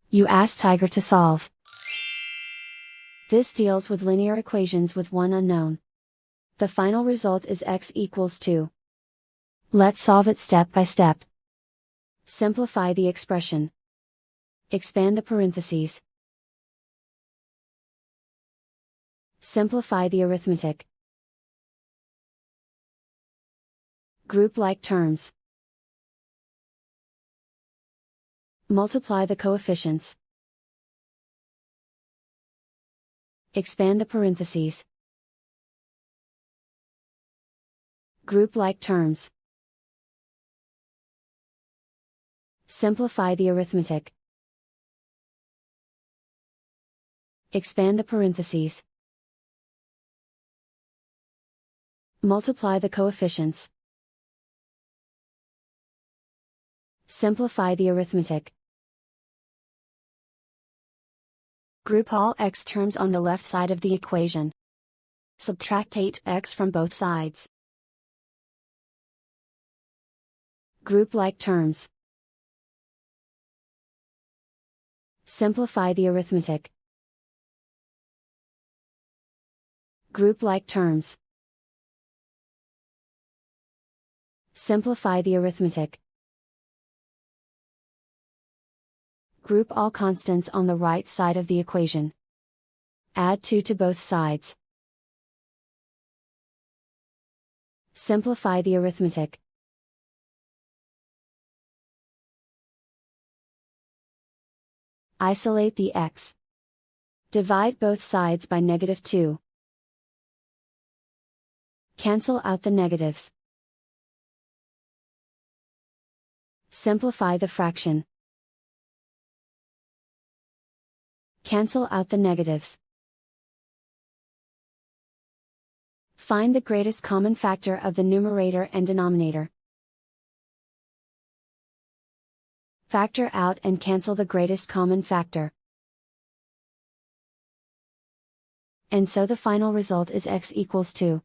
You ask Tiger to solve. This deals with linear equations with one unknown. The final result is x equals 2. Let's solve it step by step. Simplify the expression. Expand the parentheses. Simplify the arithmetic. Group like terms. Multiply the coefficients. Expand the parentheses. Group like terms. Simplify the arithmetic. Expand the parentheses. Multiply the coefficients. Simplify the arithmetic. Group all x terms on the left side of the equation. Subtract 8x from both sides. Group like terms. Simplify the arithmetic. Group like terms. Simplify the arithmetic. Group all constants on the right side of the equation. Add 2 to both sides. Simplify the arithmetic. Isolate the x. Divide both sides by -2. Cancel out the negatives. Simplify the fraction. Cancel out the negatives. Find the greatest common factor of the numerator and denominator. Factor out and cancel the greatest common factor. And so the final result is x equals 2.